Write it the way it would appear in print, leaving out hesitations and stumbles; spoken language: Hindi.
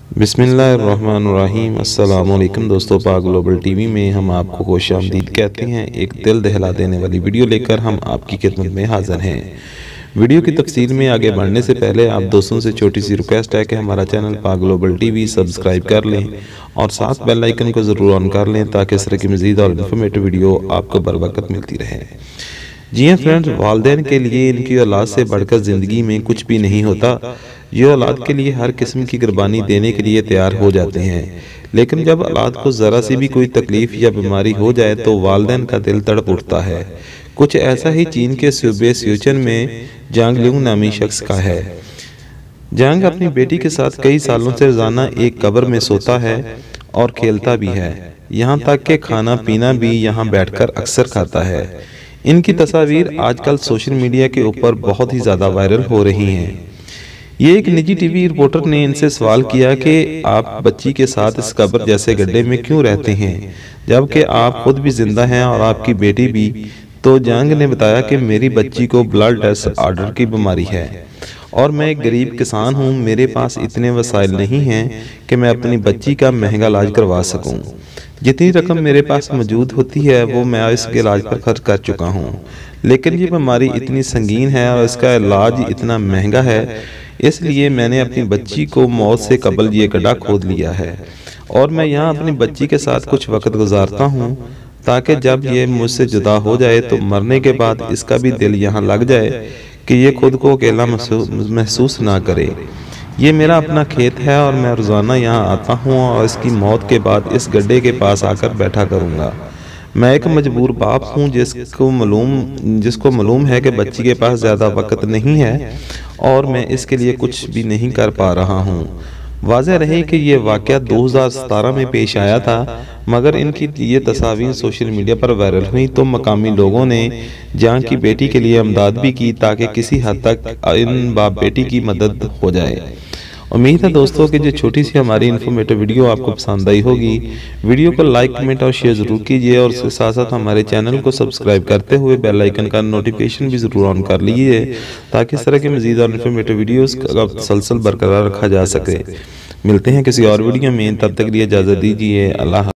बिस्मिल्लाहिर्रहमानिर्रहीम। अस्सलाम वालेकुम दोस्तों, पाक ग्लोबल टीवी में हम आपको खुश आमदीद कहते हैं। एक दिल दहला देने वाली वीडियो लेकर हम आपकी खिदमत में हाजिर हैं। वीडियो की तफसील में आगे बढ़ने से पहले आप दोस्तों से छोटी सी रिक्वेस्ट है कि हमारा चैनल पाक ग्लोबल टीवी सब्सक्राइब कर लें और साथ बेल आइकन को ज़रूर ऑन कर लें ताकि इस तरह की मज़ीद और इन्फॉर्मेटिव वीडियो आपको बर वक्त मिलती रहे। जी हाँ फ्रेंड्स, वालिदैन के लिए इनकी औलाद से बढ़कर ज़िंदगी में कुछ भी नहीं होता। ये औलाद के लिए हर किस्म की कुर्बानी देने के लिए तैयार हो जाते हैं, लेकिन जब औलाद को ज़रा सी भी कोई तकलीफ़ या बीमारी हो जाए तो वालिदैन का दिल तड़प उठता है। कुछ ऐसा ही चीन के सूबे सिचुएन में जांग लिंग नामी शख्स का है। जांग अपनी बेटी के साथ कई सालों से रोज़ाना एक कब्र में सोता है और खेलता भी है, यहाँ तक कि खाना पीना भी यहाँ बैठकर अक्सर खाता है। इनकी तस्वीर आजकल सोशल मीडिया के ऊपर बहुत ही ज़्यादा वायरल हो रही हैं। ये एक निजी टीवी रिपोर्टर ने इनसे सवाल किया कि आप बच्ची के साथ इस कब्र जैसे गड्ढे में क्यों रहते हैं, जबकि आप खुद भी जिंदा हैं और आपकी बेटी भी। तो जांग ने बताया कि मेरी बच्ची को ब्लड डिसऑर्डर की बीमारी है और मैं एक गरीब किसान हूँ। मेरे पास इतने वसाइल नहीं हैं कि मैं अपनी बच्ची का महंगा इलाज करवा सकूँ। जितनी रकम मेरे पास मौजूद होती है वो मैं इसके इलाज पर खर्च कर चुका हूँ, लेकिन ये बीमारी इतनी संगीन है और इसका इलाज इतना महंगा है, इसलिए मैंने अपनी बच्ची को मौत से कबल ये गड्ढा खोद लिया है और मैं यहाँ अपनी बच्ची के साथ कुछ वक्त गुजारता हूँ ताकि जब ये मुझसे जुदा हो जाए तो मरने के बाद इसका भी दिल यहाँ लग जाए कि ये खुद को अकेला महसूस ना करे। ये मेरा अपना खेत है और मैं रोज़ाना यहाँ आता हूँ और इसकी मौत के बाद इस गड्ढे के पास आकर बैठा करूँगा। मैं एक मजबूर बाप हूँ जिसको मालूम है कि बच्ची के पास ज़्यादा वक्त नहीं है और मैं इसके लिए कुछ भी नहीं कर पा रहा हूँ। वाज़ेह रहे कि ये वाक़या 2017 में पेश आया था, मगर इनकी ये तस्वीर सोशल मीडिया पर वायरल हुई तो मकामी लोगों ने जांग की बेटी के लिए इमदाद भी की ताकि किसी हद तक इन बाप बेटी की मदद हो जाए। उम्मीद है दोस्तों कि जो छोटी सी हमारी इन्फॉर्मेटिव वीडियो आपको पसंद आई होगी। वीडियो को लाइक, कमेंट और शेयर ज़रूर कीजिए और उसके साथ साथ हमारे चैनल को सब्सक्राइब करते हुए बेल आइकन का नोटिफिकेशन भी ज़रूर ऑन कर लीजिए ताकि इस तरह के मज़ीद और इन्फॉर्मेटिव वीडियोज़ का तसलसल बरकरार रखा जा सके। मिलते हैं किसी और वीडियो में, तब तक के लिए इजाज़त दीजिए। अल्लाह।